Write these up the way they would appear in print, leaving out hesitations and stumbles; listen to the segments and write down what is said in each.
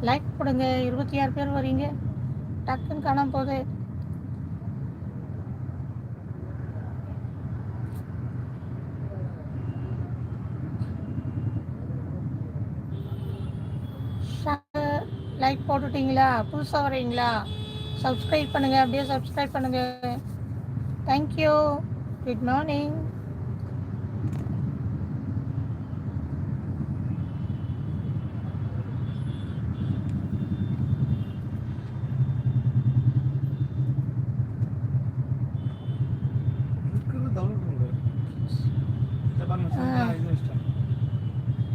Like கொடுங்க. 26 பேர் வரீங்க, டக்குன்னு காணாம போகுது. லைக் போட்டுட்டீங்களா? புதுசாக வரீங்களா? சப்ஸ்கிரைப் பண்ணுங்கள், அப்படியே சப்ஸ்கிரைப் பண்ணுங்கள். தேங்க்யூ. Good morning.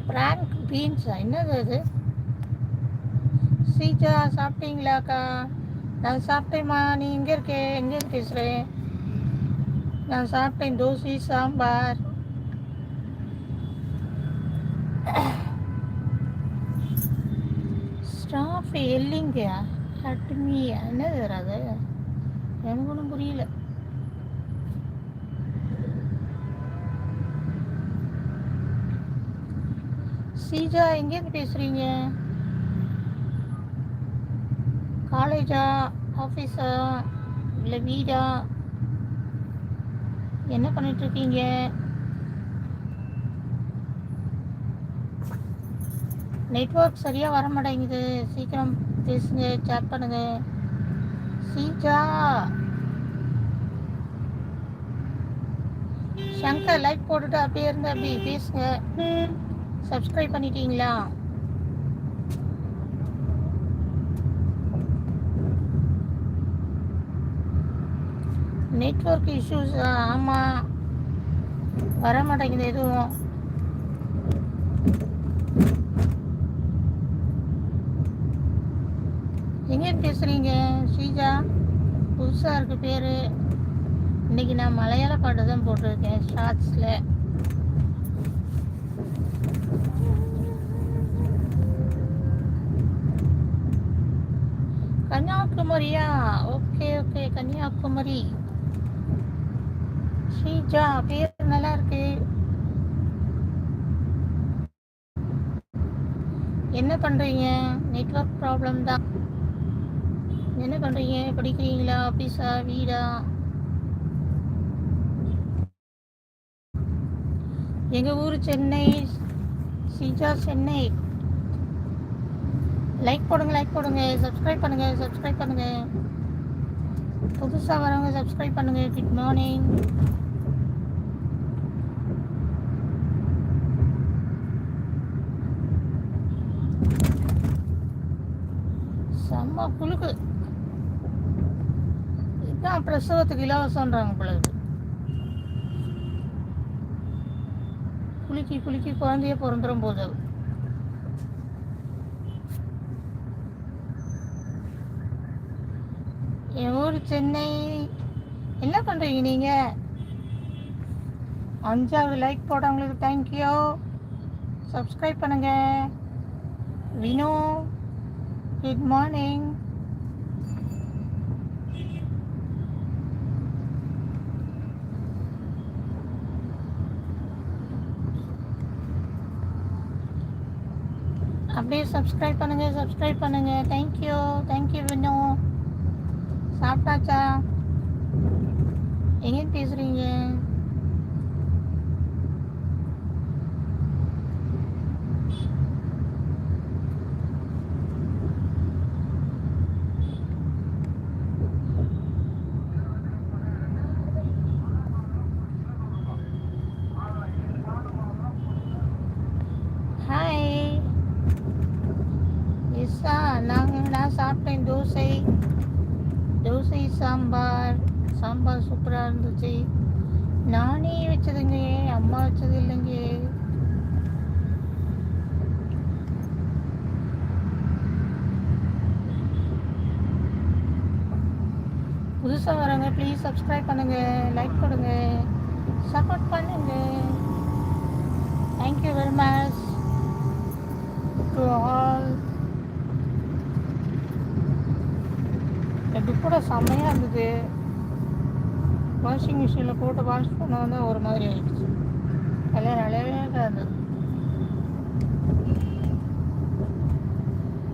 பிராங்க் பீன்ஸா? என்னது அது? சீஜா சாப்பிட்டீங்களாக்கா? நான் சாப்பிட்டேம்மா. நீ எங்கே இருக்கே? எங்கேருந்து பேசுகிறேன்? நான் சாப்பிட்டேன், தோசை சாம்பார். ஸ்டாஃப் இல்லைங்கயா, அட்மியா? என்னது அது? எனக்கு ஒன்றும் புரியல. சீஜா எங்கேருந்து பேசுகிறீங்க? காலேஜா, ஆஃபீஸா, இல்லை வீடா? என்ன பண்ணிகிட்ருக்கீங்க? நெட்வொர்க் சரியாக வர மாட்டேங்குது. சீக்கிரம் பேசுங்க, சேட் பண்ணுங்க. சீஜா, சங்கர் லைக் போட்டுட்டு அப்படியே இருந்து அப்படி பேசுங்க. சப்ஸ்கிரைப் பண்ணிட்டீங்களா? Network issues. ஆமாம், வர மாட்டேங்குது எதுவும். எங்கே பேசுகிறீங்க ஸ்ரீஜா? புதுசாக இருக்குது பேர். இன்றைக்கி நான் மலையாள பாட்டு தான் போட்டிருக்கேன் ஷார்ட்ஸில். கன்னியாகுமரியா? Okay okay, Kanyakumari. ஸ்ரீஜா பேர் நல்லா இருக்கு. என்ன பண்ணுறீங்க? நெட்வொர்க் ப்ராப்ளம் தான். என்ன பண்ணுறீங்க? படிக்கிறீங்களா? ஆஃபீஸா, வீடா? எங்கள் ஊர் சென்னை. ஸ்ரீஜா சென்னை. லைக் போடுங்க, லைக் போடுங்க. சப்ஸ்கிரைப் பண்ணுங்கள், சப்ஸ்கிரைப் பண்ணுங்கள். புதுசாக வரவங்க சப்ஸ்கிரைப் பண்ணுங்கள். Good morning. செம்ம குழுக்கு. இதுதான் பிரசவத்துக்கு இலவசம்ன்றாங்க பிள்ளைங்க. குலுக்கி குலுக்கி குழந்தைய பிறந்துடும் போது. என் ஊர் சென்னை. என்ன பண்ணுறீங்க நீங்கள்? 5வது லைக் போட்டவங்களுக்கு தேங்க்யூ. சப்ஸ்கிரைப் பண்ணுங்க. Vino, good morning. அப்படியே சப்ஸ்கிரைப் பண்ணுங்க, சப்ஸ்கிரைப் பண்ணுங்க. Thank you, thank you Vino. சாப்பிட்டாச்சா? எங்கே பேசுகிறீங்க? ஹாய். எஸ்ஸா, நான் சாப்பிட்டேன் தோசை. தோசை சாம்பார். சாம்பார் சூப்பராக இருந்துச்சு. நானே வச்சதுங்க, அம்மா வச்சது இல்லைங்க. புதுசாக வரவங்க ப்ளீஸ் சப்ஸ்கிரைப் பண்ணுங்கள், லைக் கொடுங்க, சப்போர்ட் பண்ணுங்கள். Thank you very much to all. இது கூட செம்மையாக இருந்தது. வாஷிங் மிஷினில் போட்டு வாஷ் பண்ண வந்து ஒரு மாதிரி ஆகிடுச்சு. எல்லாம் நல்லாவே இருந்தது.